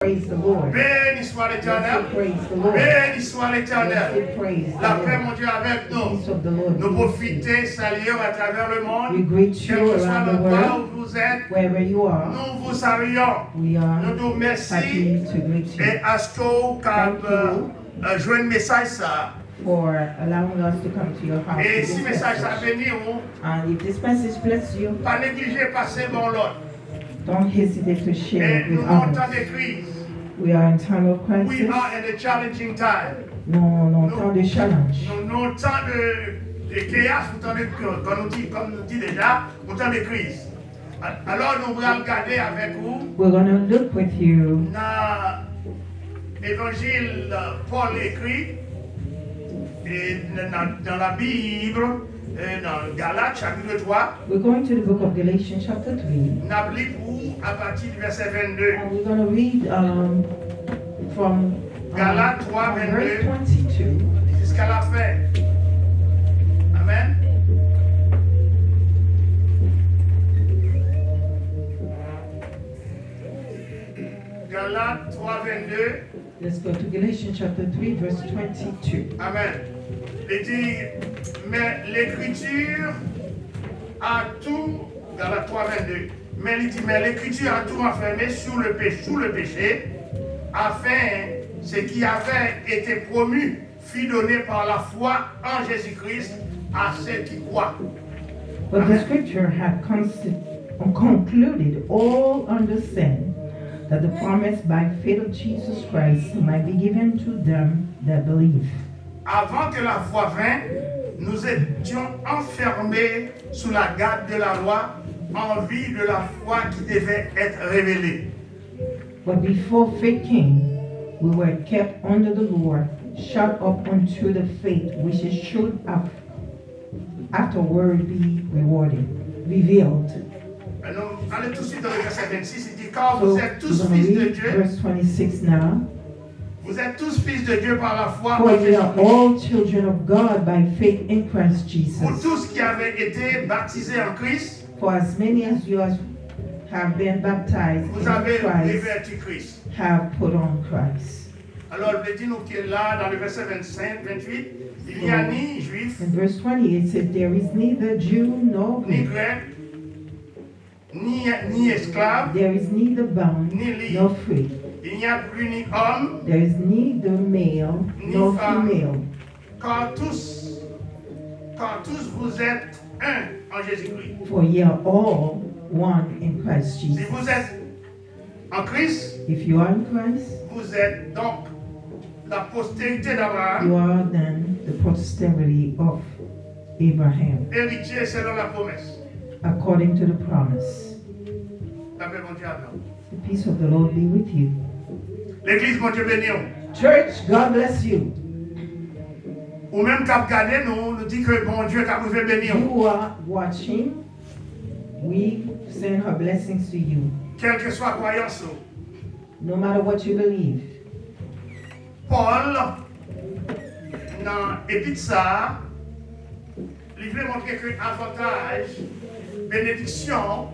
Praise the Lord. Béni soit l'Éternel. Praise the Lord. Béni soit l'Éternel. Praise La the paix, Lord. mon Dieu, avec nous. Peace of the Lord. Nous profiter, saluer à travers le monde. We greet Quel you que soit around the l'endroit world, où vous êtes, wherever you are. nous vous saluons. We are Nous nous remercions happy to greet you et à ce qu'on joue un message ça. for allowing us to come to your house. Et with si this message ça message. venir, And if this message bless you, pas négliger passer bon l'autre. don't hesitate to share Et it nous with avons temps others. de crise. We are in time of We crisis. are in a challenging time. Non, temps de challenge. Nous temps de chaos, comme nous dit déjà, nous temps de crise. Alors nous allons regarder avec vous We're going to look with you dans l'évangile Paul écrit et dans la Bible, dans Galates chapitre 3. We're going to the book of Galatians chapter 3. Nous allons lire à partir du verset 22. And we're going to read from Galates 3, verse 22 22. jusqu'à la fin. Amen. Galates 3, 22. Let's go to Galatians chapter 3, verse 22. Amen. Il dit, mais l'écriture a tout, Galates 3, 22. Mais il dit, mais l'écriture a tout enfermé sous le péché, afin ce qui avait été promu fut donné par la foi en Jésus-Christ à ceux qui croient. But the scripture had concluded all under sin, that the promise by faith of Jesus Christ might be given to them that believe. Avant que la foi vînt, nous étions enfermés sous la garde de la loi, en vue de la foi qui devait être révélée. But before faith came, we were kept under the law, shut up unto the faith which is should afterward be revealed. Alors, allez tout de suite dans le verset 26, il dit, car So vous êtes we're tous going to fils de read Dieu, verse 26 now. vous êtes tous fils de Dieu par la foi For en we are Jésus-Christ. all children of God by faith in Christ Pour Jesus. tous qui avaient été baptisés en Christ, For as many as you have been baptized vous in avez Christ revêtu Christ. have put on Christ. Alors, le dit nous qui est là, dans le verset 25, 28, il n'y a ni juif, In verse 28 it says, there is neither Jew nor ni Greek, grec, ni esclave, there is neither bond ni libre. nor free, Il n'y a plus ni homme, there is neither male nor female, car tous vous êtes un en Jésus-Christ. for ye are all one in Christ Si Jesus. vous êtes en Christ, If you are in Christ, vous êtes donc la postérité d'Abraham, you are then the posterity of Abraham, héritier selon la promesse. according to the promise. La paix, mon Dieu, amen. The peace of the Lord be with you. L'église, mon Dieu, béni. Church, God bless you. Ou même qu'à regarder, nous dit que bon Dieu, qu'à vous fait bénir. You are watching. We send our blessings to you. Quelle que soit croyance. No matter what you believe. Paul, dans l'épître ça, il veut montrer que avantage, bénédiction,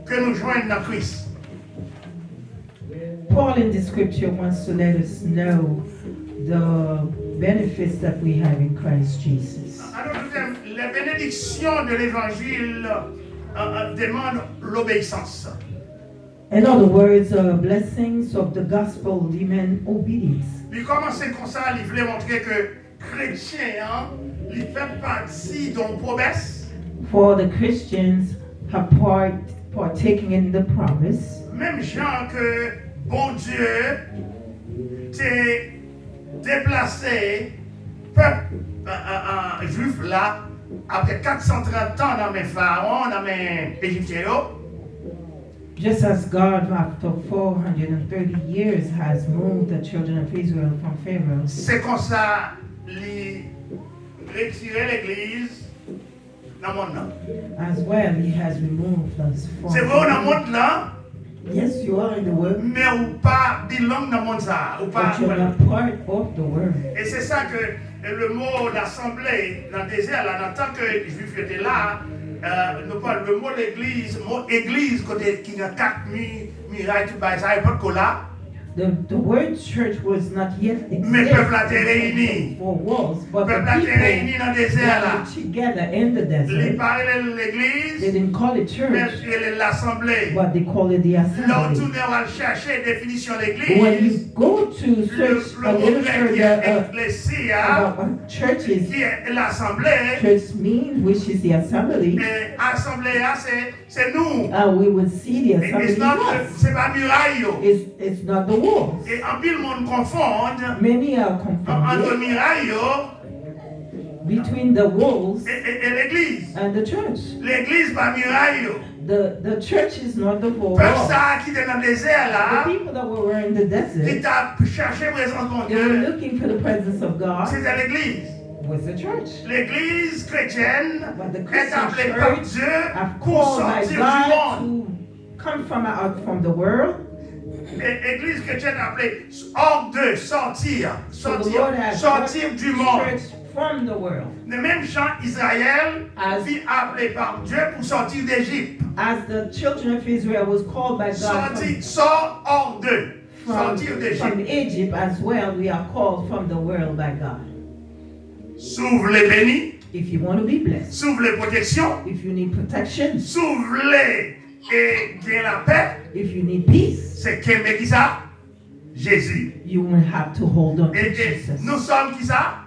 que nous joignons dans Christ. Paul in the scripture wants to let us know the benefits that we have in Christ Jesus. Alors, les bénédictions de l'évangile demandent l'obéissance. In other words, blessings of the gospel demand obedience. Il commence comme ça, il voulait montrer que chrétien, il fait partie d'une promesse. For the Christians have partaking in the promise. Même gens que bon Dieu t'est déplacé, peuple juif là, après 430 ans dans mes pharaons, dans mes égyptiens. Just as God, after 430 years, has moved the children of Israel from Pharaoh. C'est comme ça, il retirer l'église dans le monde. As well, He has removed us from. C'est vrai, dans le monde là, Yes, you are in the world, mais ou pas bilan dans le monde ça. Ou pas, but you're not part of the world. et c'est ça que le mot d'assemblée dans le désert, là, dans tant que les juifs étaient là, le mot église, côté qui a 4 murailles, tout ça, il n'y a pas de là. The word church was not yet Mais le peuple a été réuni. for walls, but Le peuple a the été réuni people dans le désert là. gathered together in the Ils desert. parlaient de They l'église, didn't call it mais church, l'assemblée. but they call it the Là, assembly. tourner, on va chercher définition de When l'église. you go to search Le a mot little grec qui further est ecclésia, about what church is, qui est l'assemblée. church means, which is the assembly, Et assemblée, c'est nous. we would see the Et assembly was. c'est pas muraille. It's not the walls. Et en pile, le monde confond Many are entre confounded muraille between the walls et l'église. and the church. L'église, pas muraille. The church is not the four Peuple walls. ça qui était dans le désert The là, people that were in the qui desert, t'a cherché présence de they were Dieu, looking for the presence of God, c'était l'église. was the church. L'église chrétienne But the est Christian appelée par church Dieu are pour called by sortir du God monde. to come from out from the world. L'église chrétienne est appelée hors de sortir, So the Lord has sortir du monde. church from the world. Le même chant Israël As- fut appelé par Dieu pour sortir d'Égypte. As the children of Israel was called by God Sort hors de. Sortir from d'Égypte. Egypt as well, we are called from the world by God. S'ouvre les bénis, If you want to be blessed, s'ouvre les protections, if you need protection, s'ouvre les et gain la paix. if you need peace, C'est qu'aimer qui ça? Jésus. you will have to hold on to Et Jesus. nous sommes qui ça?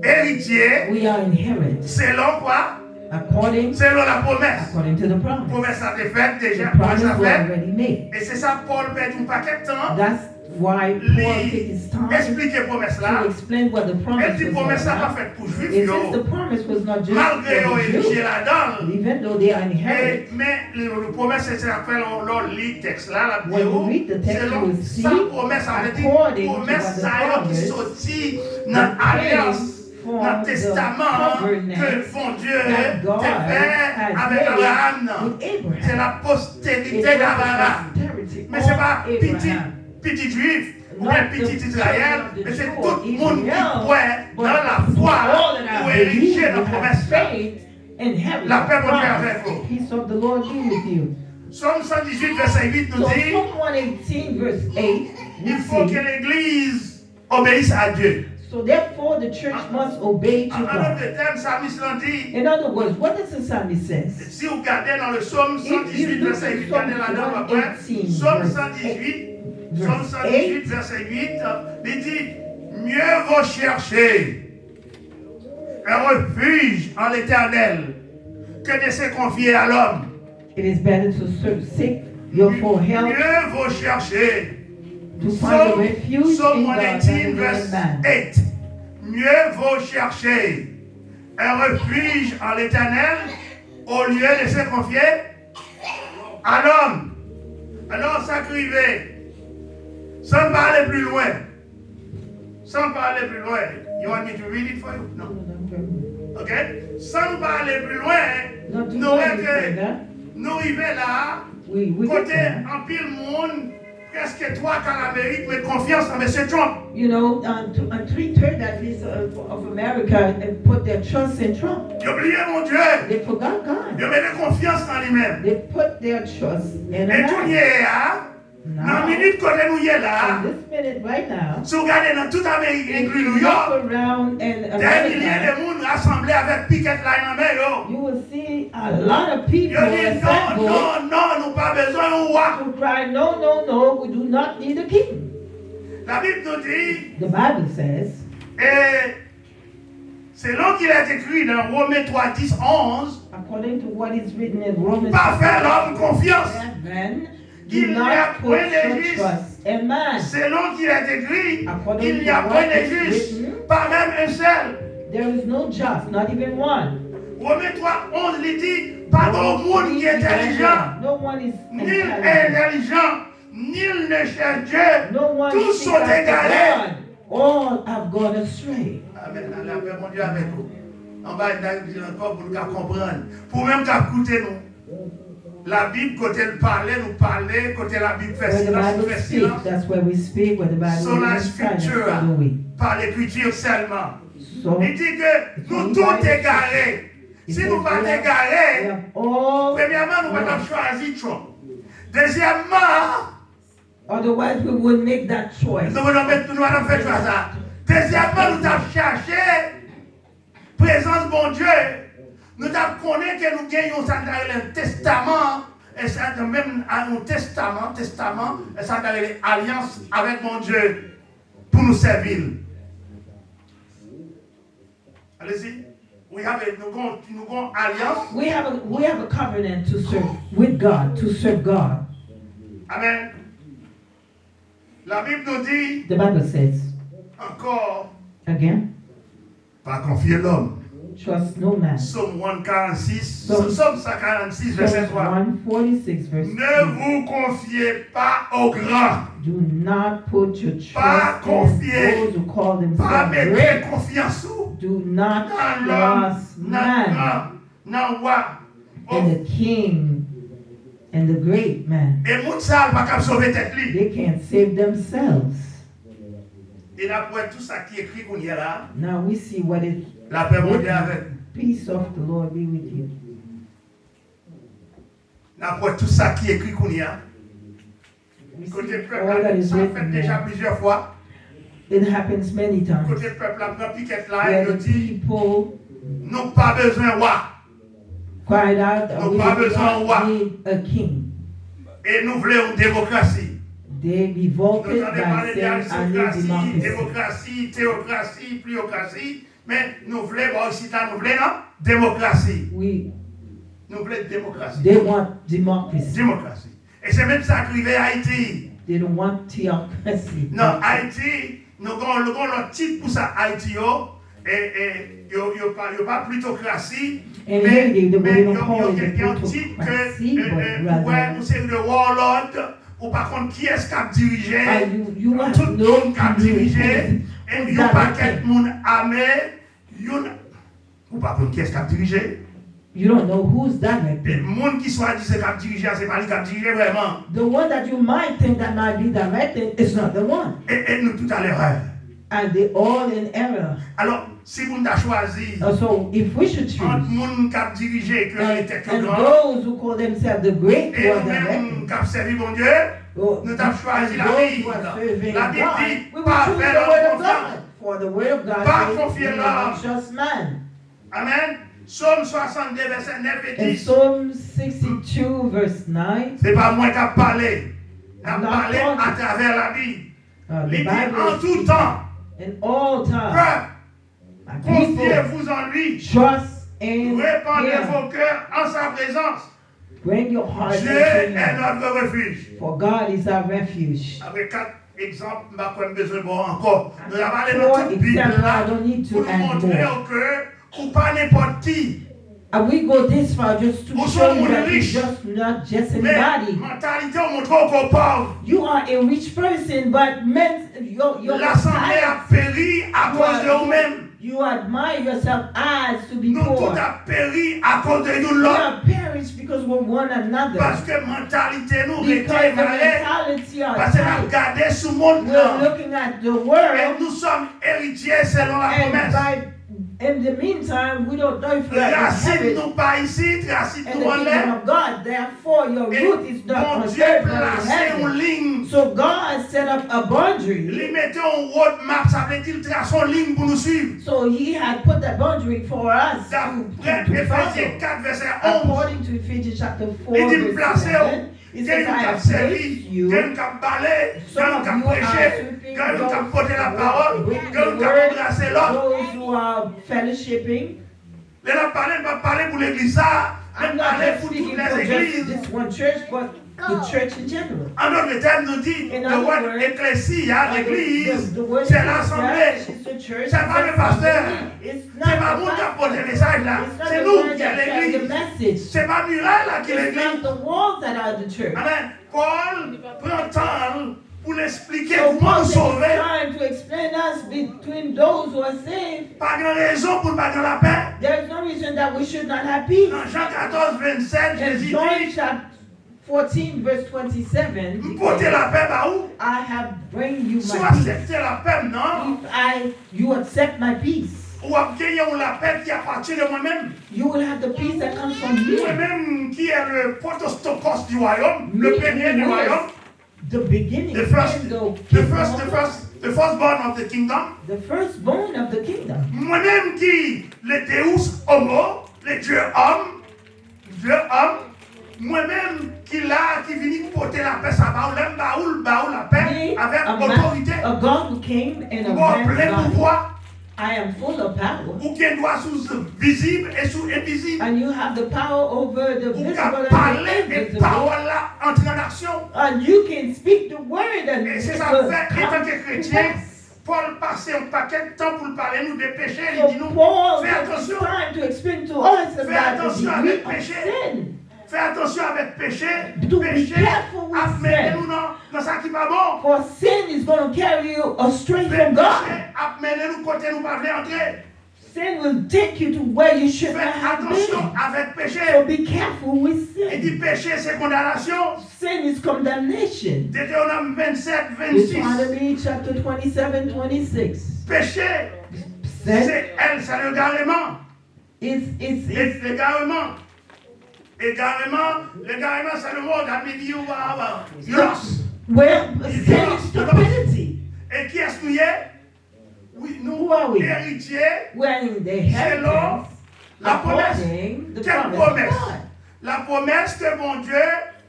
Héritiers. We are inherit Selon quoi? according Selon la promesse. to the promise. Promesse a été faite The déjà. promise Promesse a was faite. already made. Et c'est ça Paul perd un paquet de temps. That's why Paul took his time Expliquer promesse là. to explain what the Et promise puis was promesse all là pas about. faite pour juifs. It says the promise was not just Malgré for eux the érigés Jews, là-dedans. even though they are inherit. Mais le promesse c'est après on lit le texte là. La When vidéo. you read the text, you will see, Sa promesse a été according to promesse what the ça qui promise sorti dans that l'alliance. came from Dans le the testament covenant que bon Dieu that God te fait has avec made Abraham. with Abraham. C'est la It postérité was the d'Abraham. posterity Mais c'est of pas Abraham. petit juif ou Not bien the petit Israël, children of the mais c'est Jew tout or le monde qui Israel, croit but dans la all foi that pour have believed ériger la and have promesse. faith inherit La paix the de Dieu promise. avec vous. Peace of the Lord be with you. Psaume 118, verset 8 nous So dit Psalm 118 verse 8, we il faut que see, l'Église obéisse à Dieu. so therefore the church must obey to En God. d'autres termes, Psalmiste l'a dit. In other words, what does the psalmist says? Si vous regardez dans le psaume 118, verset 8, regardez là-dedans après. Psaume 118, Psaume 118, verset 8, il dit mieux vaut chercher un refuge en l'Éternel que de se confier à l'homme. It is better to seek your for help, Mieux vaut chercher. to find a refuge Psaume in God than 118, in verset man. 8. Mieux vaut chercher un refuge en l'Éternel au lieu de se confier à l'homme. Alors, s'acriver, sans parler plus loin. Sans parler plus loin. You want me to read it for you? No. OK? Sans parler plus loin, Not to nous go any que further, nous arrivons là, we get côté there. en pile monde, presque trois qu'en Amérique mettent confiance en M. Trump. You know, 3/3 at least of America put their trust in Trump. Ils ont oublié mon Dieu. They forgot God. Ils ont mis confiance en lui-même. They put their trust in a Et tout man. y est là. Dans la Now, minute côté nous y est là. in this minute right now, Si vous regardez dans toute Amérique, if inclus you New York, look around in des milliers America, de monde rassemblés avec piquet là en main. you will see a lot of Ils people ont dit assembled non, nous pas besoin d'un roi. to cry, no, we do not need a king. La Bible nous dit, The Bible says, et selon qu'il est écrit dans Romains 3, 10, 11, according to what is written in Romans, pas faire l'homme confiance. man, do Il n'y a not put point de your juste. trust in man. Selon qu'il est écrit, According il to n'y a what point de is juste, written, pas même un seul. there is no just, not even one. Romains 3, 11, il dit, pas de monde qui est intelligent, No one is nul intelligent. intelligent, nul ne cherche Dieu. No one Tous seeks sont after égarés. God. All have gone astray. Amen. La paix, mon Dieu, avec vous. En bas, il y a encore pour nous comprendre. Pour même écouter nous. La Bible, côté elle parlait, nous parlait, côté la Bible fait Where the silence, nous Bible fait speaks, silence. that's where we speak. Where the Bible Sur la is silent, scripture, so do we. par l'écriture seulement. So, Il dit que nous tous égarés. Si nous pas we égarés, have all premièrement, nous lost. allons choisir Trump. Deuxièmement, Otherwise, we would make that choice. Nous allons faire ça. Deuxièmement, nous avons cherché présence bon Dieu. Nous avons connu que nous gagnons un testament. Et ça même un testament, et ça a une alliance avec mon Dieu pour nous servir. Allez-y. Nous avons alliance. We have a covenant to serve with God, to serve God. Amen. La Bible nous dit. The Bible says. Encore. Again. Pas confier l'homme. Trust no man. Psaume 146, Psaume 146, verset 3. 146, verse 3. Ne vous confiez pas aux grands. Do not put your trust Pas in confier. those who call Pas themselves mettre great. confiance où. Do not Dans l'homme, trust man non, roi. and the king and the great man. Et moun sa pas capable sauver tête li. They can't save themselves. Et après tout ça qui est écrit qu'on y a là, Now we see what it la paix mondiale avec. Peace of the Lord be with you. Après tout ça qui est écrit qu'on y a. Côté peuple, ça fait déjà plusieurs fois. It happens many times. Côté peuple, la prend piquette là, Where et nous the dit, people nous pas besoin de roi. cried out, Nous we pas do besoin de roi. not need a king. Et nous voulons une démocratie. They revolted Nous allons by parler saying, I need d'aristocratie, democracy. démocratie, théocratie, pliocratie. Mais nous voulons, bon, ici, là, nous voulons, non? Démocratie. Nous voulons démocratie. They want democracy. Démocratie. Et c'est même ça qui arrive à Haïti. They don't want theocracy. Non, Haïti, nous avons le titre pour ça, Haïti, et il n'y a pas plutocratie. And Mais here il y they don't a call it un a titre plutocracy, que, but ouais, rather, nous sommes le warlord, ou par contre, qui est-ce qui a dirigé? you have Tout le no monde qui a dirigé, et il n'y a pas quelqu'un monde armé, ou par contre, qui est-ce qui a dirigé? You don't know who's Le directing. monde qui soit dit c'est qui a dirigé, c'est pas lui qui a dirigé vraiment. The one that you might think that might be directing is not the one. Et nous tout à l'erreur. And they're all in error. Alors, si vous avez choisi So if we should choose, entre monde qui a dirigé que était que and grand, those who call themselves the great et one nous-mêmes directing, qui avons servi mon Dieu, nous avons choisi la those Bible. who are serving La Bible God, dit, we will pas choose faire the word leur of confiance. God. For the word of God Pas says, confier "Do l'homme." not trust man. Amen. Psaume 62, verset 9 et In 10. Psalm 62, verse 9, Ce n'est pas moi qui ai parlé. J'ai Not parlé talking. à travers la Bible. the Il dit Bible en is tout temps, in all time, peuple, people confiez-vous en lui. trust in Répandez Him. vos cœurs en sa présence. Bring your heart Dieu into est Him. notre refuge. For God is our refuge. Avec 4 exemples, je n'ai pas besoin de voir encore. Nous avons parlé For dans toute Bible example, là I don't need pour to nous add montrer more. que ou pas n'importe qui. And we go this far just to Ou show you sommes that you're riches. just not just Mais anybody. mentalité, on montre encore pauvre. You are a rich person, but your L'assemblée a péri à cause de vous-même. you admire yourself as to be Nous poor. tout a péri à cause de nous We l'autre. are perished because we're one another. Parce que mentalité nous Because était the malade. mentality are Parce qu'on a tight. regardé sous le monde We're là. looking at the Et world, nous sommes héritiers selon la and promesse. in the meantime, we don't know if we are Racine inherit nous pas ici, racine in nous the en kingdom l'air. of God. Therefore, your Et root is not mon on Dieu earth, but in placé une heaven. ligne. So God set up a boundary. Il mettait en roadmap, ça veut dire tracer une ligne pour nous suivre. So He had put that boundary for us D'après to Éphésiens follow. 4, verset 11. According to Ephesians chapter 4, Il dit verse placé 11, où? it Quelqu'un says, I qui a have servi, placed you. quelqu'un qui a parlé, Some quelqu'un of qui a you are prêché, sweeping quelqu'un qui a those porté la parole, who bring quelqu'un the qui a word, embrassé l'autre. those who are fellowshipping. Il a parlé, il va parler pour l'église, ça. I'm Il not parler just pour speaking toutes for les just églises. this one church, but the church in general. En d'autres termes, nous dit, In le other word words, ecclésia, l'église, the word c'est l'assemblée. is the church. C'est pas le pasteur. It's C'est not pas the nous qui pastor. apportons le message là. It's not C'est the nous word qui that est carry the l'église. message. C'est pas muraille là qui est It's l'église. not the walls that are the church. Amen. Paul prend temps pour l'expliquer So comment Paul nous takes sauver. time to explain us between those who are saved. Pas de raison pour ne pas dans la paix. There is no reason that we should not have peace. Dans Jean 14, 27, In Jésus John dit, chapter 14, verse 27, vous he portez says, la paix par où? I have bring you Si vous my peace. acceptez la paix, non? If you accept my peace, Ou obtenir la paix qui appartient de moi-même. you will have the peace that comes from me. Moi-même qui est le protostokos du royaume, le Me premier du who is royaume. the beginning, the first, the the firstborn of the kingdom. the firstborn of the kingdom. Moi-même qui le Deus homo, le Dieu homme, moi-même qui là, qui vient porter la paix, ça va, l'aime baoul la paix, avec autorité. A God who came and a Bon, man's plein body. pouvoir, I am full of power. ou qui doit sous visible et sous invisible. And you have the power over the Ou visible qu'à and parler the et invisible. parole là, entrer en action. And you can speak the word and Et it c'est ça will fait, étant come que to chrétien, pass. Paul passait un paquet de temps pour parler nous des péchés. Il dit So nous, Paul fais took attention. time to explain to us Fais about the attention degree avec of péché. sin. Fais attention avec péché. Do be Péché, careful with amène-nous sin. dans ça qui va bon. For sin is going to carry you astray from Péché, God. amène-nous côté nous pas voulons entrer. Sin will take you to where you should Fais not have attention been. avec péché. So be careful with Il sin. dit péché, c'est condamnation. Sin is condemnation. Deutéronome 27, 26. Deuteronomy chapter 27, 26. Péché, Sin c'est l'égarement. is L'égarement. L'égarement, c'est le mot d'Amidi ou violence. where sin is stupidity. Et qui est-ce qu'il y a? Oui, nous, Who are we? héritiers, When they selon have la promesse. according the Quelle promise of promesse? God. La promesse que mon Dieu,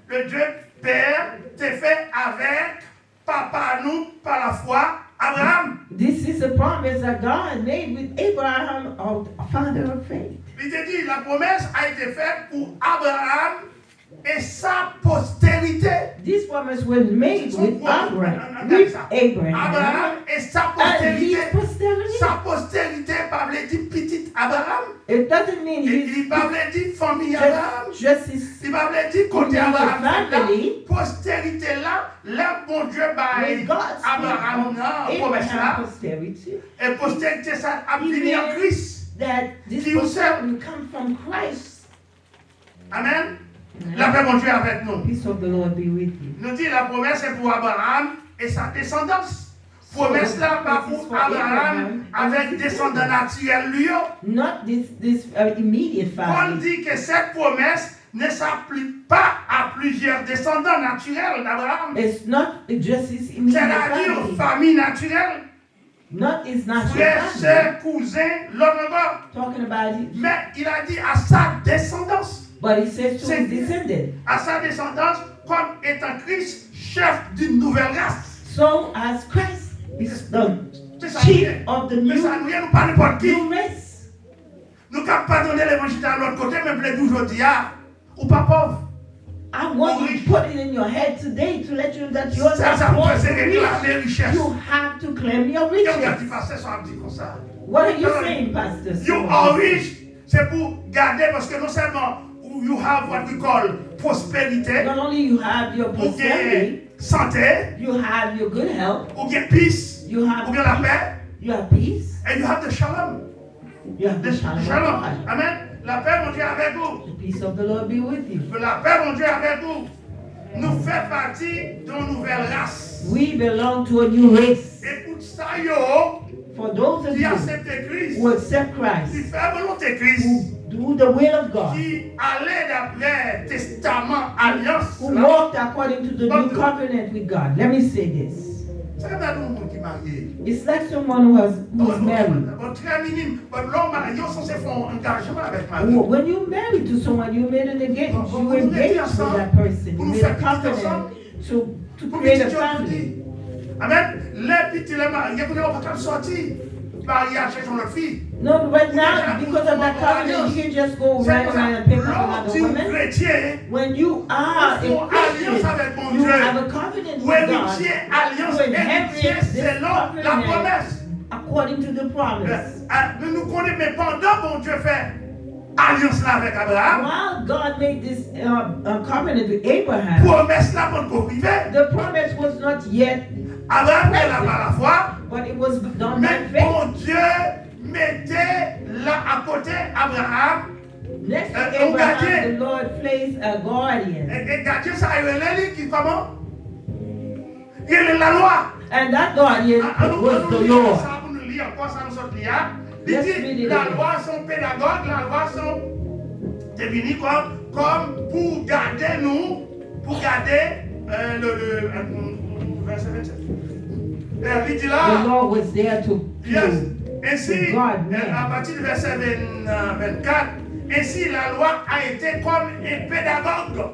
le Dieu Père, t'a fait avec papa nous par la foi, Abraham. This is a promise that God made with Abraham, our father of faith. Il te dit, la promesse a été faite pour Abraham et sa postérité. This promise was made with Abraham, Abraham et sa and his postérité. posterity. Sa postérité, pas veut dire petit Abraham. It doesn't mean Il pas veut dire famille Abraham. just his Il va veut dire côté Abraham. family. La postérité là, le bon Dieu When bail God Abraham, speaks of promesse là. Abraham's posterity, Et postérité ça a He fini en meant Christ. that this Qui vous posterity will come from Christ. Amen. La paix mon Dieu est avec nous. Peace of the Lord be with you. Nous dit la promesse est pour Abraham et sa descendance. Promesse là pas pour Abraham avec descendants naturels lui. Not this immediate Paul family. dit que cette promesse ne s'applique pas à plusieurs descendants naturels d'Abraham. It's not just his immediate C'est-à-dire family. famille naturelle, Not his natural frères, family. sœurs, cousins, l'autre gars. Talking about it. Mais il a dit à sa descendance. But he says to C'est- his descendant. À sa descendance, comme étant Christ, chef d'une nouvelle race. So as Christ is the C'est ça, chief nous of the mais ça new, nous pas n'importe qui. new race. Nous ne pouvons pas donner l'évangile à l'autre côté, mais plaît aujourd'hui, ou pas pauvre. I want you to put it in your head today to let you know that you're Ça, not ça born peut se to réclamer rich. richesse. You have to claim your Et on a dit, riches. pasteur, ça a dit comme ça. What are you saying, Pastor? You are rich, c'est pour garder, parce que non seulement you have what we call prospérité, Not only you have your ou prosperity, bien santé, you have your good health, ou bien peace, you have ou bien la paix, you have peace, and you have the shalom. you have the The shalom of shalom. God. Amen. La paix, mon Dieu, avec vous. The peace of the Lord be with you. La paix, mon Dieu, avec vous. Nous fait partie d'une nouvelle race. We belong to a new race. Et pour ça, yo, For those of qui you acceptent Christ, who accept qui Christ, fait volonté Christ, who do the will of God, qui allait d'après testament, alliance, who là, walked according to the new covenant with God. Let me say this. c'est comme ça, nous, qui marié. It's like someone who's married. Bon, très minime. Bon, l'homme marié, ils sont censés faire un engagement avec Marie. When you married to someone, you made an engagement. You engaged with that person. You made a covenant to create a family. Amen. Les petits, les mariés, vous n'avez pas sortir. Mariage chez son fille. No, right now, because of that covenant, you can just go right around and pick up another woman. Chrétien, When you are a alliance avec mon Christian, you Dieu. have a covenant ou with God. héritier, alliance, You inherit héritier this selon la covenant promesse. according to the promise. Nous nous connaissons, mais pendant bon Dieu fait alliance là avec Abraham, While God made this covenant with Abraham, promesse là pour nous priver. the promise was not yet, Abraham est là par la foi, but it was done mais by faith. bon Dieu mettait là à côté Abraham. Next to Au Abraham, gardien. the Lord placed a guardian. Et gardien, ça il est qui comment? Il est la loi. And that guardian was the Lord. Ça pour nous lire encore, ça nous sort lire. Il Let's dit, read it la again. loi sont pédagogues, la loi sont définies comme pour garder nous, pour garder verset 27. Il dit The là, Lord was there to yes. Ainsi, God, à partir du verset 24, ainsi la loi a été comme un pédagogue.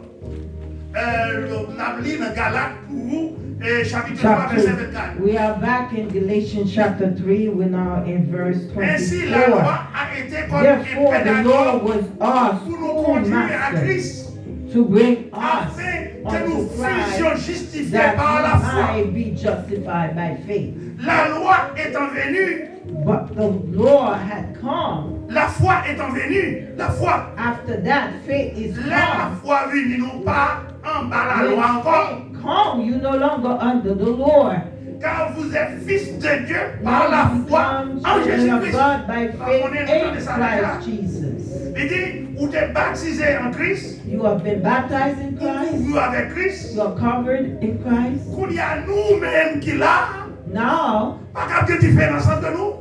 On a lu dans Galates pour vous, chapitre 3, verset 24. We are back in Galatians chapter 3. We're now in verse Ainsi la loi 24. a été comme Therefore, un the pédagogue Lord was our pour nous conduire à schoolmaster Christ, to bring us afin que nous unto fussions Christ, justifiés that par la foi. we might be justified by faith. La loi étant venue, But the law had come. la foi étant venue, la foi, After that, faith is la come. foi venue, non pas en bas la loi When encore, faith come, you no longer under the law. car vous êtes fils de Dieu Now par la you foi become en children of Jésus-Christ. God by faith On est in entendu ça déjà. Christ Jesus. Il dit, vous êtes baptisé en Christ, You have been baptized in vous Christ. couvrez avec Christ, You are covered in Christ. qu'on y a nous-mêmes qui là, Now, pas qu'il y ait de différence entre nous.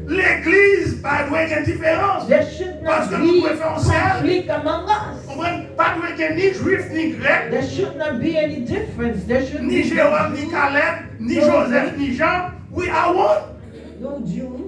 L'église, pas de qu'il y ait différence. there should Parce not que nous be pouvons faire conflict among us. pas de qu'il y ait ni juif ni grec, There should not be any difference. There should ni be Jérôme, ni Caleb, ni Joseph, ni Jean. We are one. no Jew.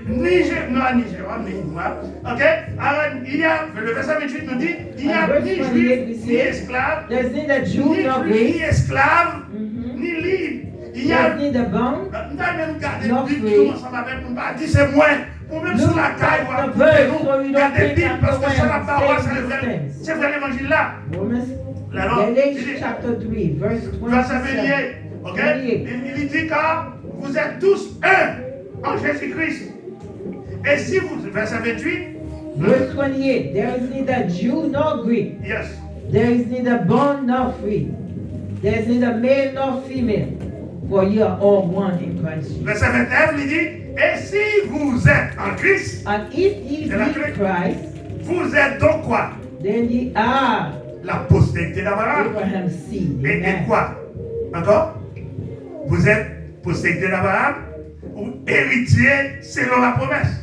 Ni Jérôme, ni moi. Ok? Alors, il y a, le verset 28 nous dit, il n'y a ni juif, ni esclave, There's neither ni Jew nor juif, ni Greek. esclave, Mhm. ni libre. Il y a, There's neither bond. nous avons même gardé No le Bible free. ensemble avec nous, pas dit c'est moi. Pour même Look sur la caille, at ou the à verse, nous, so you don't gardez think Bible I'm parce the que c'est la one parole, saying c'est le vrai, these c'est vrai l'évangile là. Romans, Là, non, il Galatians dit- chapter 3, verse Verset 27. 28, ok? 28. Il dit car vous êtes tous un en Jésus-Christ. Et si vous, verset 28, Verse 28. There is neither Jew nor Greek. yes. There is neither bond nor free. There is neither male nor female. For you are all one in Christ Jesus. Verset 29, il dit, et si vous êtes en Christ, And if ye C'est la be clé. Christ, vous êtes donc quoi? then ye are La postérité d'Abraham. Abraham's seed. Et Amen. quoi? Encore? Vous êtes postérité d'Abraham ou héritier selon la promesse.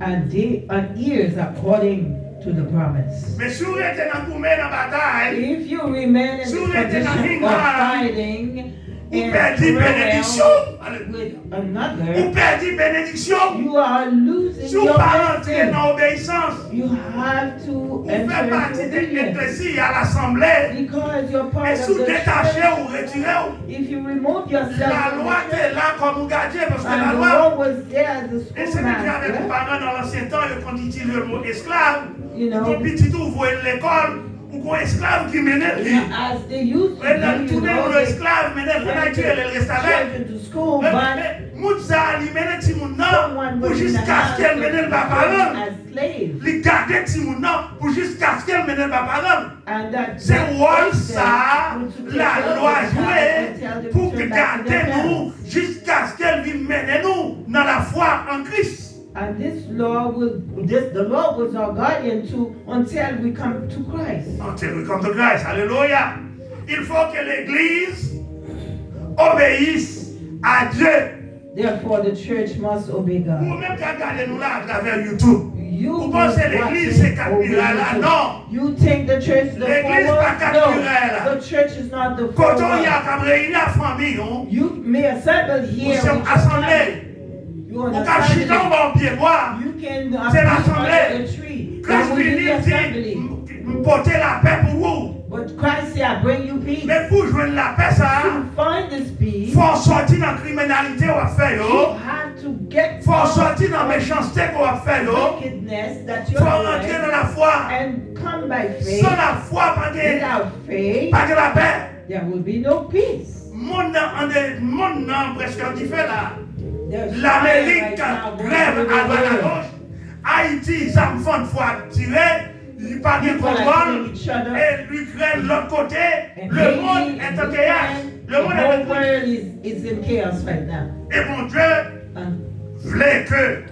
And they are heirs according to the promise. Mais si vous êtes dans le dans la bataille, If you remain in Soon the as they are position in of God, fighting vous and perdez bénédiction. quarrel with Vous another, perdez bénédiction. you are losing Si vous your ne pas entrer blessing. dans l'obéissance, You have to vous faites enter partie into de obedience l'Ecclésie à l'Assemblée. because you're part Et of si vous the détachez church. ou retirez, If you remove yourself la from loi the est church, là comme vous gardez parce que la and the loi. Lord was there as the Et c'est vrai qu'avec les schoolmaster, parents dans l'ancien temps, quand ils utilisent le mot esclave, you know, quand petit tout, vous voyez l'école, ou qu'on esclave qui mène lui. as they used Et là, to do, tout you le know, monde they esclave, mène le sent reste avec. children to school, but Mais Moutza, il mène Timoun someone pour was in the jusqu'à ce house qu'elle mène le parent. as slaves. Il garde Timoun pour jusqu'à ce qu'elle mène le parent. And that C'est rôle they ça, were to take la care loi of the child and tell jouée them pour to que turn back to their garder nous parents. jusqu'à ce qu'elle vienne mener nous dans la foi en Christ. And the law was our guardian until we come to Christ. Until we come to Christ. Alléluia. Il faut que l'Église obéisse à Dieu. Therefore, the church must obey God. Vous-même qui regardez nous là à travers YouTube. You Vous pensez watching l'église c'est cathédrale là? obey Non. You think the church is the L'église pas forward? No, cathédrale. the church is not the Quand on y a forward. comme réuni la famille, You may assemble nous here. sommes with your assemblés. family. You Ou quand understand? chita en bon pied bois. You can C'est be l'assemblée. under the tree. Christ That will be the venu assembly. dit, porter la paix pour vous. But Christ said, I bring you peace. Mais pour joindre la paix, ça, To find this peace, il faut sortir dans la criminalité qu'on va faire. you have to get Il faut out sortir dans la of méchanceté qu'on va faire. wickedness that Il you're faut rentrer dans doing la foi. and come by faith. Sans la foi, pas de Without faith, la paix. there will be no peace. Monde nan presque on dit fait là. There's L'Amérique fire right now going grève through à the droite à world. gauche. Haïti, ça me fait une fois tirer. Il pas de People are contrôle. killing each other. Et l'Ukraine, de l'autre côté, And le monde Haiti, est en and chaos. Ukraine, Le monde the est whole en world is in chaos right now. Et mon Dieu And, voulait que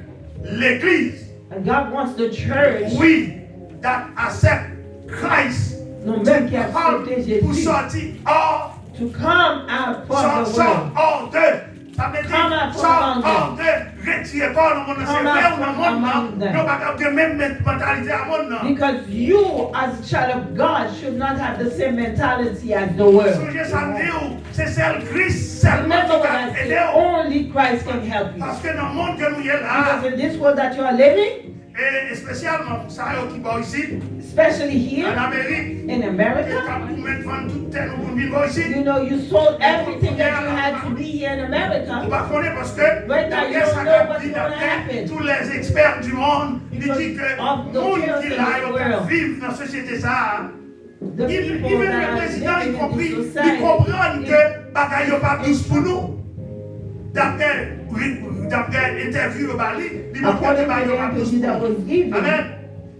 l'Église, and God wants the church, oui, that accept Christ, no man can parle accept pour Jesus, sortir hors, to come out from the sort world. hors d'eux. Ça veut Come dire out from sort among hors d'eux, retirer pas dans le monde, c'est Come vrai out ou dans le from monde, among them. non, pas capable de même mentalité à monde, non. Because you, as a child of God, should not have the same mentality as the world. Songez ça me dit, c'est celle Christ seulement Remember qui what va I aider. said, only Christ can help you. Parce que dans le monde que nous y est là, Because in this world that you are living, et spécialement pour ça qui va ici, especially here en Amérique, in et America, quand vous mettez devant toute terre, vous venez ici, you know, you sold everything that you had to be here in vous America. ne connaissez pas parce que Right now, you d'après don't ça know qu'a what's dit, gonna d'après happen. tous les experts du monde, ils Because disent que of the le monde chaos qui in est là, this ils world. vivent dans la société ça. The Even people le that are président, y living in compris, this ils society, comprennent que bagaille n'est pas tous pour nous. D'après l'interview au Bali, ils montrent que according to bagaille the n'est pas tous interview pour that nous. was given, Amen.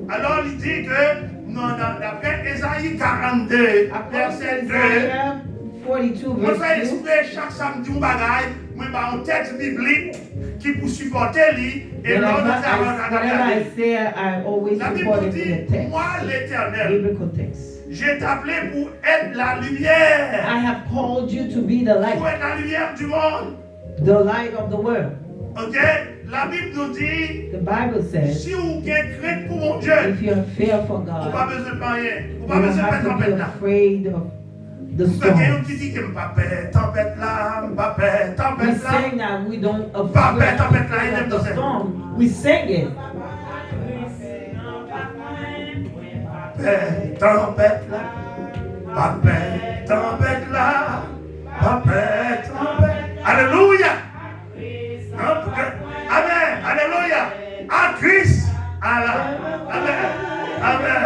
Alors il dit que, non, d'après Ésaïe 42, according verset to 2, Isaiah 42 moi fais verse 2, exprès chaque samedi un bagaille, moi j'ai un texte biblique qui pour supporter lui, et l'autre whatever I say, I always La support Bible it with dit, a text, moi l'Éternel, biblical text. j'ai t'appelé pour être la lumière, I have called you to be the pour light, être la lumière du monde. the light of the world. Ok? La Bible nous dit, The Bible says, si vous avez crainte pour mon Dieu, if you're fear for vous n'avez God, pas besoin de rien. Vous you n'avez pas don't besoin de have to be tempête là. afraid of the Vous avez quelqu'un storm. qui dit que je ne pas peur, tempête là, je ne pas peur, We tempête là. sing that we don't Pas peur, afraid tempête là, il of aime the dans cette. storm. We sing it. Tempête là, pas peur, tempête là, pas peur, tempête. Alléluia. Amen, alléluia. À Christ. Amen, amen,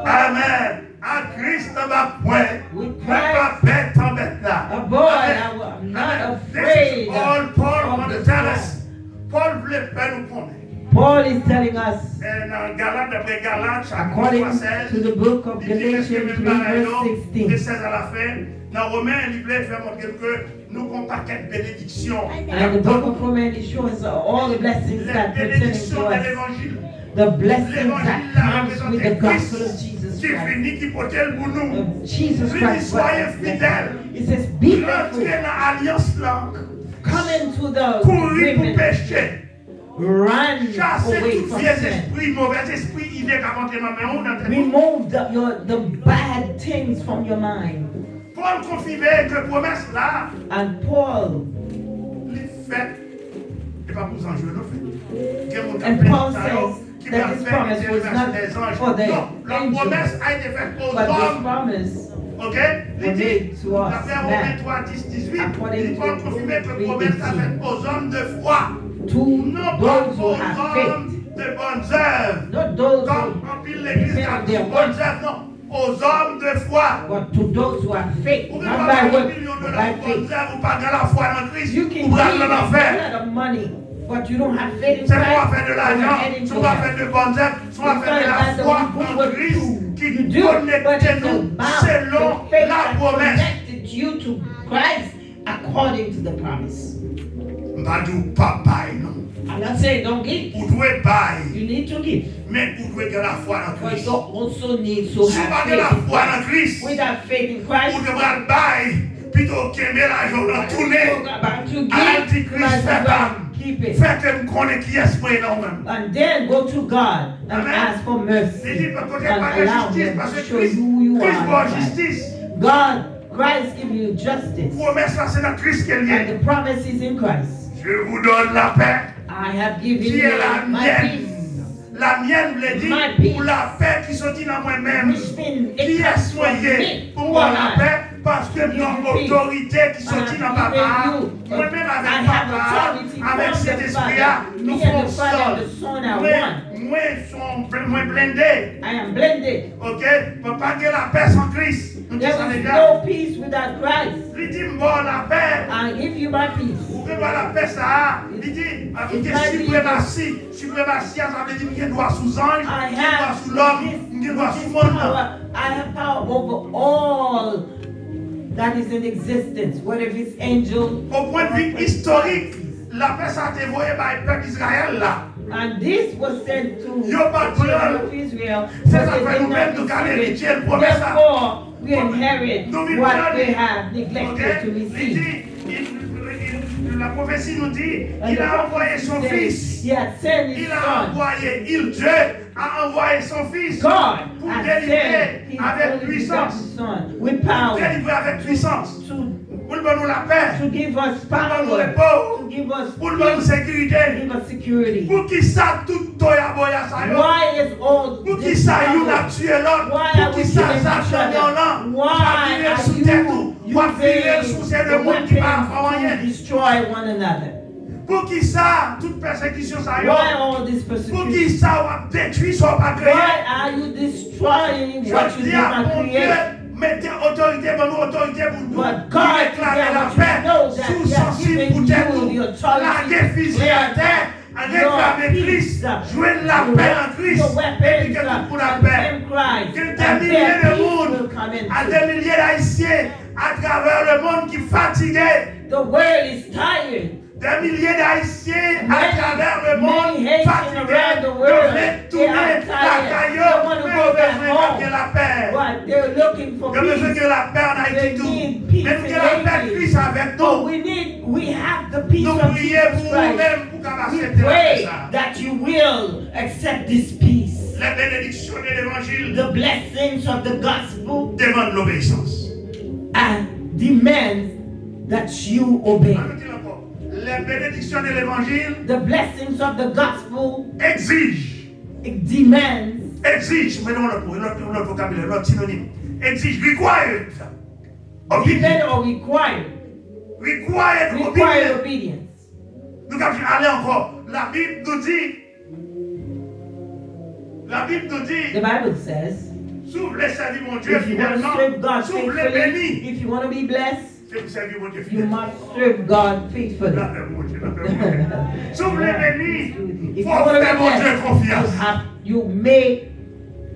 amen. À Christ, on va point. With Pas Christ, peur, tempête là. avoid. Amen. I'm not Amen. afraid This is all Paul of want to the tell storm. us. Paul voulait faire nous connaître. Paul is telling us, Dans Galates, d'après Galates, chapitre according 3, to the book of il dit que Galatians 3, verse de 16, 16 à la fin, dans Romains, il voulait faire montrer que nous avons un paquet de bénédictions. and the book of Romans shows all the blessings Les that pertain bénédictions to de us, l'évangile. the blessings L'évangile that là comes with représente the gospel of Christ Jesus qui Christ. finit, qui porte pour nous. Of Jesus Il dit, Christ. soyez fidèles. It says, be Rentrez faithful. dans l'alliance là. Come into the Courir pour agreement. pécher. Run Chasser away tout from vieux sin. esprit, mauvais esprit, idée qu'a monté ma main dans tête. Remove the bad things from your mind. Paul confirmait que promesse là, And Paul, les faits, et pas pour enjouer nos faits. And Paul says that this promise was not for the Non, la angels, promesse a été faite aux but this hommes. promise Ok? was Il dit, made to us, d'après man, Romains 3, 10, 18, according il to Paul confirmait que la promesse a 3:18. faite aux hommes de foi. to Non pas those who aux have hommes faith, de bonnes œuvres. not those Comme who en pile l'église qui a depend on dit their bonnes works, œuvres, non. Aux hommes de foi. but to those who have faith, Vous pouvez not pas by avoir un works, million de but dollars by pour bonnes faith. œuvres ou pas dans la foi dans Christ. You Ou can pas give dans a l'enfer. lot of money, but you don't have faith in C'est Christ. soit faire de you're l'argent, heading to soit hell. faire de bonnes œuvres, soit It's faire de not la about foi the good en work Christ you qui do, but connecte it's nous about selon the faith la that promesse. connected you to Christ according to the promise. Mbadou pas bail, non. I'm not saying don't give. Vous devez bail, You need to give. mais vous devez avoir la foi dans But Christ. you also need to Si vous have n'avez la faith in foi Christ. dans Christ, Without faith in vous Christ, devrez bail, plutôt qu'aimer l'argent dans tourner. you're about to give, Antichrist, you might as fais well pas. keep it. Faites que vous connaissez qui est ce non même. And then go to God and Amen. ask for Il mercy dit, pas côté and pas de allow justice, Him parce to que show Christ, you who you Christ are. voit in Christ. justice. God, Christ give you justice. Promesse là, c'est dans Christ qu'elle And vient. the promise is in Christ. Je vous donne la paix. I have given Qui you est la my mienne. peace. La mienne voulait dire My peace. pour la paix qui sortit dans moi-même. Which means Qui it est comes from soigné me. pour Who voir am la I? paix parce que Give dans you peace. l'autorité qui sortit dans And papa, I've given you, moi-même I avec have papa, authority avec from cet the esprit-là, Father. nous Me and faisons the Father and seul. the Son are one. Moi blindé. I am blended. Ok? Papa qui a la paix sans Christ. Nous disons ça There les is gars. no peace without Christ. Il dit moi la paix. I give you my peace. Pour que moi la paix ça, il dit avec suprématie. Suprématie, ça veut dire qu'il y a droit sous ange, I il y a droit have sous l'homme, il y a droit this sous le monde. power. I have power over all that is in existence, whether it's angel. Au point de vue historique, la paix ça a été envoyée par le peuple d'Israël là. And this was sent to Yo, but the children of Israel. C'est but ça they fait did nous-mêmes not nous garder receive l'héritier, le it. promesse là. Therefore, we inherit Nous vivons what dans they les- have Ok? neglected to Il receive. dit, la prophétie nous dit And qu'il the a envoyé prophecy son says fils. He had sent His Il a Son. envoyé, Dieu a envoyé son fils God pour has délivrer sent His avec only puissance. begotten Son with Pour power délivrer avec puissance. to Pour nous donner la paix. to give us Pour nous donner power, repos. to give us Pour nous donner peace, sécurité. to give us security. Pour qui ça tout toya boya ça yo. Why is all Pour qui this ça you a trouble? tué l'autre. Why are Pour we qui ça killing ça each donné en l'an. other? Why are sous tête tout. you Ou appuyer sous using ces the deux mondes qui va weapons rien. to destroy one another? Pour qui ça toute persécution ça yo. Why all this Pour qui persecution? ça ou détruit soit pas créé. Why are you destroying what Je you dis did à not mon Dieu, create? mettez autorité, mon autorité pour nous. But Pour God, réclamer yeah, la but you paix. know that Sous He has sensible given pour tête you tout. the authority La déficie à terre. Réclamer your Christ. peace, Jouer la paix en Christ. your Et puis weapons que tout pour la and paix. in Christ, Que and des milliers their de peace will monde, come à into. des milliers d'Haïtiens, à travers le monde qui fatigués. The world is tired. Des milliers d'Haïtiens à Many- travers le monde many Haitians fatigués. around the world, De they are tourner la tired. caillou. They wanna Mais go on back besoin home. de la paix. But they're looking for Il y a besoin peace. de la paix en Haïti They tout. need peace Mais nous in avons la paix de Haiti. Christ avec But nous. we have the peace Nous of prions Jesus pour Christ. nous-mêmes pour qu'on We accepte la paix. pray ça. that you will accept this peace. La bénédiction de l'évangile The blessings of the gospel demande l'obéissance. and demands that you obey. On dit encore, la bénédiction de l'évangile The blessings of the gospel exige, demands, mais non l'autre vocabulaire, l'autre synonyme. Exige, required. Obedience. demand or required. Required Required obedience. obedience. Nous allons aller encore. La Bible nous dit, The Bible says, si vous voulez servir mon Dieu if you want to fidèlement, serve God si vous voulez faithfully, bénir, if you want to be blessed, c'est pour servir mon Dieu you fidèlement. must serve God faithfully. La paix, mon Dieu, la paix, mon Dieu. Si vous voulez bénir, If il you faut want to faire be mon Dieu blessed, confiance.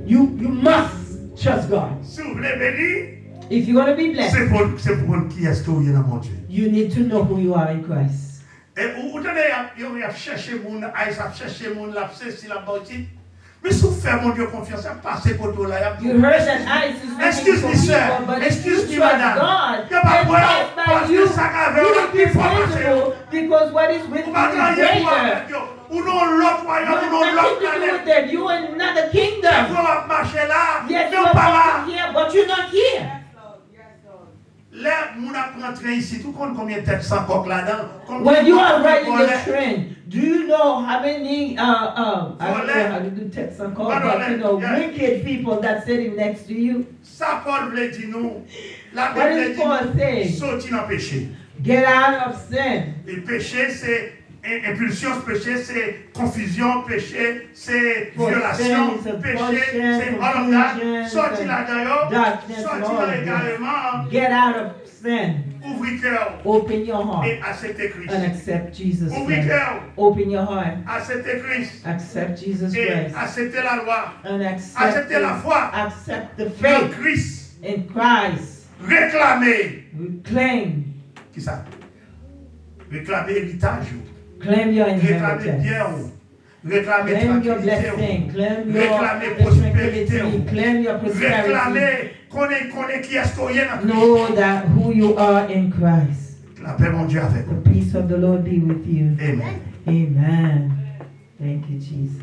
you must trust God. Si vous voulez bénir, If you want to be blessed, c'est pour qui est-ce que vous êtes dans mon Dieu. you need to know who you are in Christ. Et vous tenez, il a cherché mon Aïs, a cherché mon lapsé, la bâtie. Mais si vous faites mon Dieu confiance, ça passe côté là. You heard that ICE is looking Excuse for me, sir. people, but if Excuse you me, trust madame. God, Il y a pas and de problème, trust by parce que you, ça avait you un will be petit formation. visible because what is with Vous you ne is parlez pas greater. avec eux. Ou non, l'autre You royaume, ou have non, l'autre nothing to do planète. with them. You are in another Vous kingdom. marchez là, Yes, you non are pas là. walking here, but you're not here. Là, mon apprenti ici, tout compte combien de têtes sans coque là-dedans. When you are riding the train, do you know how many, I don't know how to do text and call, but you know, wicked people that's sitting next to you? Ça, Paul voulait dire nous. La What Bible is dit Paul nous, saying? sortir dans le péché. Get out of sin. Et péché, c'est impulsion, péché, c'est confusion, péché, c'est For violation, sin is péché, abortion, c'est all of that. confusion, Sortir là-dedans, darkness, sortir all dans of également, Get out of sin. ouvrir cœur Open your heart et accepter Christ. and accept Jesus Ouvrir Christ. cœur, Open your heart, accepter Christ accept Jesus et Christ, accepter la loi, and accept accepter la foi accept the en faith Christ, in Christ. réclamer, Claim, qui ça? Réclamer héritage, claim your réclamer bien, inheritance. réclamer Claim your tranquillité, blessing, claim your réclamer prospérité, tranquility, claim your prosperity. réclamer connaît qui est-ce qu'on y est dans Christ. Know that who you are in Christ. La paix, mon Dieu, avec The vous. peace of the Lord be with you. Amen. Amen. Thank you, Jesus.